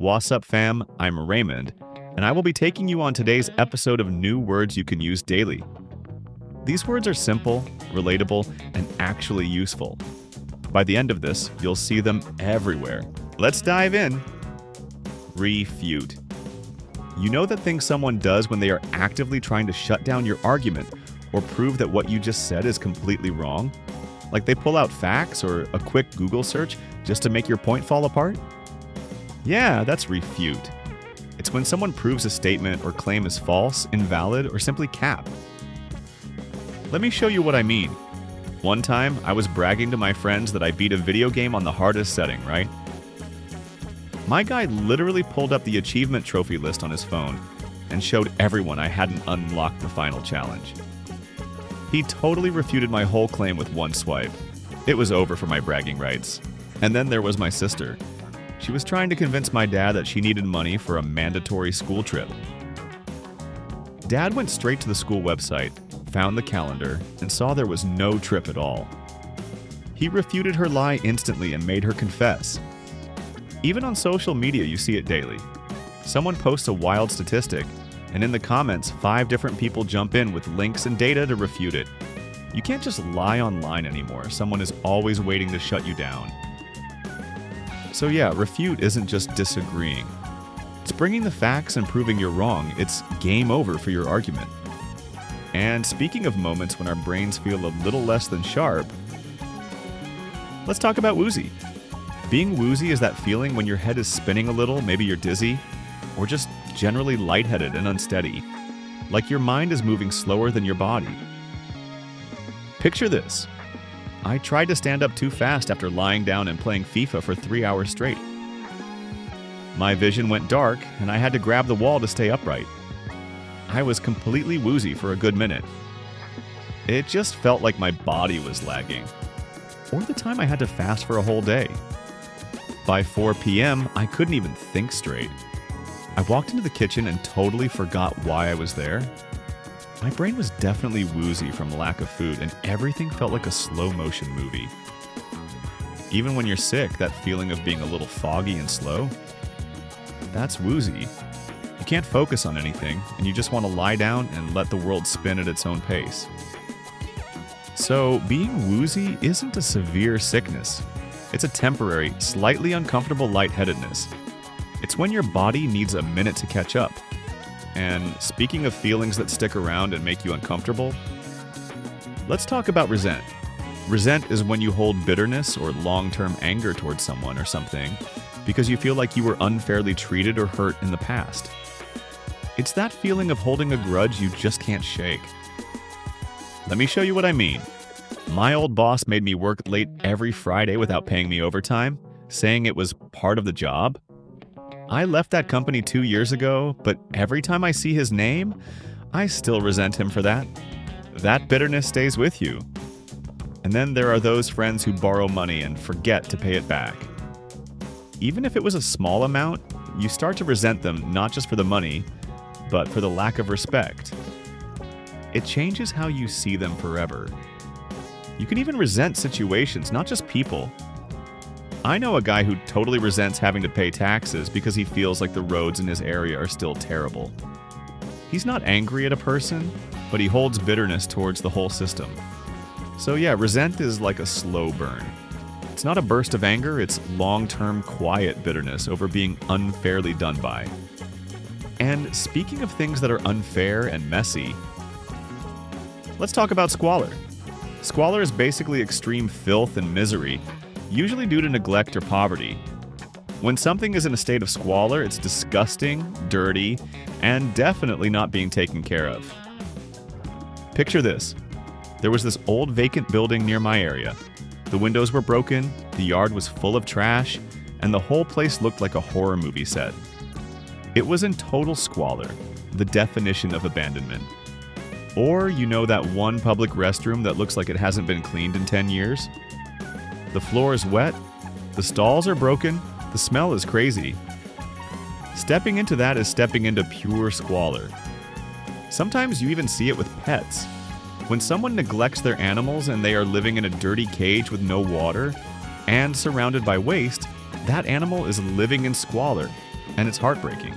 What's up, fam? I'm Raymond, and I will be taking you on today's episode of New Words You Can Use Daily. These words are simple, relatable, and actually useful. By the end of this, you'll see them everywhere. Let's dive in. Refute. You know that thing someone does when they are actively trying to shut down your argument or prove that what you just said is completely wrong? Like they pull out facts or a quick Google search just to make your point fall apart? Yeah, that's refute. It's when someone proves a statement or claim is false, invalid, or simply cap. Let me show you what I mean. One time, I was bragging to my friends that I beat a video game on the hardest setting, right? My guy literally pulled up the achievement trophy list on his phone and showed everyone I hadn't unlocked the final challenge. He totally refuted my whole claim with one swipe. It was over for my bragging rights. And then there was my sister. She was trying to convince my dad that she needed money for a mandatory school trip. Dad went straight to the school website, found the calendar, and saw there was no trip at all. He refuted her lie instantly and made her confess. Even on social media, you see it daily. Someone posts a wild statistic, and in the comments, 5 different people jump in with links and data to refute it. You can't just lie online anymore. Someone is always waiting to shut you down. So yeah, refute isn't just disagreeing. It's bringing the facts and proving you're wrong. It's game over for your argument. And speaking of moments when our brains feel a little less than sharp, let's talk about woozy. Being woozy is that feeling when your head is spinning a little, maybe you're dizzy, or just generally lightheaded and unsteady, like your mind is moving slower than your body. Picture this. I tried to stand up too fast after lying down and playing FIFA for 3 hours straight. My vision went dark, and I had to grab the wall to stay upright. I was completely woozy for a good minute. It just felt like my body was lagging, or the time I had to fast for a whole day. By 4 p.m., I couldn't even think straight. I walked into the kitchen and totally forgot why I was there. My brain was definitely woozy from lack of food, and everything felt like a slow-motion movie. Even when you're sick, that feeling of being a little foggy and slow, that's woozy. You can't focus on anything, and you just want to lie down and let the world spin at its own pace. So, being woozy isn't a severe sickness. It's a temporary, slightly uncomfortable lightheadedness. It's when your body needs a minute to catch up. And speaking of feelings that stick around and make you uncomfortable, let's talk about resent. Resent is when you hold bitterness or long-term anger towards someone or something because you feel like you were unfairly treated or hurt in the past. It's that feeling of holding a grudge you just can't shake. Let me show you what I mean. My old boss made me work late every Friday without paying me overtime, saying it was part of the job. I left that company 2 years ago, but every time I see his name, I still resent him for that. That bitterness stays with you. And then there are those friends who borrow money and forget to pay it back. Even if it was a small amount, you start to resent them not just for the money, but for the lack of respect. It changes how you see them forever. You can even resent situations, not just people. I know a guy who totally resents having to pay taxes because he feels like the roads in his area are still terrible. He's not angry at a person, but he holds bitterness towards the whole system. So yeah, resent is like a slow burn. It's not a burst of anger, it's long-term quiet bitterness over being unfairly done by. And speaking of things that are unfair and messy, let's talk about squalor. Squalor is basically extreme filth and misery, usually due to neglect or poverty. When something is in a state of squalor, it's disgusting, dirty, and definitely not being taken care of. Picture this. There was this old vacant building near my area. The windows were broken, the yard was full of trash, and the whole place looked like a horror movie set. It was in total squalor, the definition of abandonment. Or you know that one public restroom that looks like it hasn't been cleaned in 10 years? The floor is wet, the stalls are broken, the smell is crazy. Stepping into that is stepping into pure squalor. Sometimes you even see it with pets. When someone neglects their animals and they are living in a dirty cage with no water and surrounded by waste, that animal is living in squalor, and it's heartbreaking.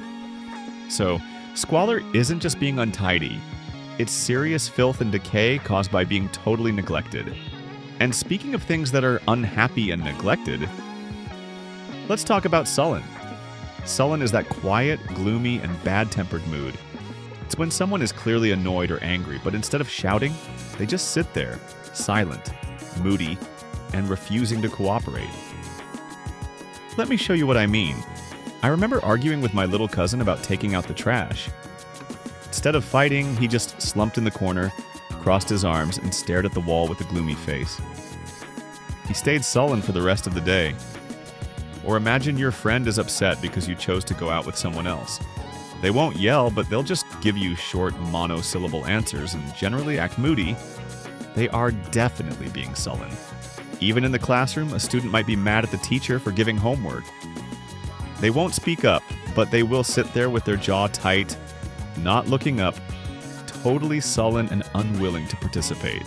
So, squalor isn't just being untidy, it's serious filth and decay caused by being totally neglected. And speaking of things that are unhappy and neglected, let's talk about sullen. Sullen is that quiet, gloomy, and bad-tempered mood. It's when someone is clearly annoyed or angry, but instead of shouting, they just sit there, silent, moody, and refusing to cooperate. Let me show you what I mean. I remember arguing with my little cousin about taking out the trash. Instead of fighting, he just slumped in the corner, crossed his arms, and stared at the wall with a gloomy face. He stayed sullen for the rest of the day. Or imagine your friend is upset because you chose to go out with someone else. They won't yell, but they'll just give you short monosyllable answers and generally act moody. They are definitely being sullen. Even in the classroom, a student might be mad at the teacher for giving homework. They won't speak up, but they will sit there with their jaw tight, not looking up, totally sullen and unwilling to participate.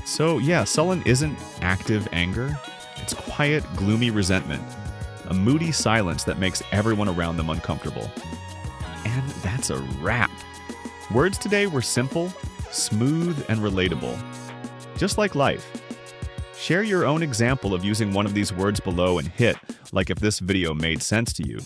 So yeah, sullen isn't active anger. It's quiet, gloomy resentment. A moody silence that makes everyone around them uncomfortable. And that's a wrap. Words today were simple, smooth, and relatable. Just like life. Share your own example of using one of these words below and hit like if this video made sense to you.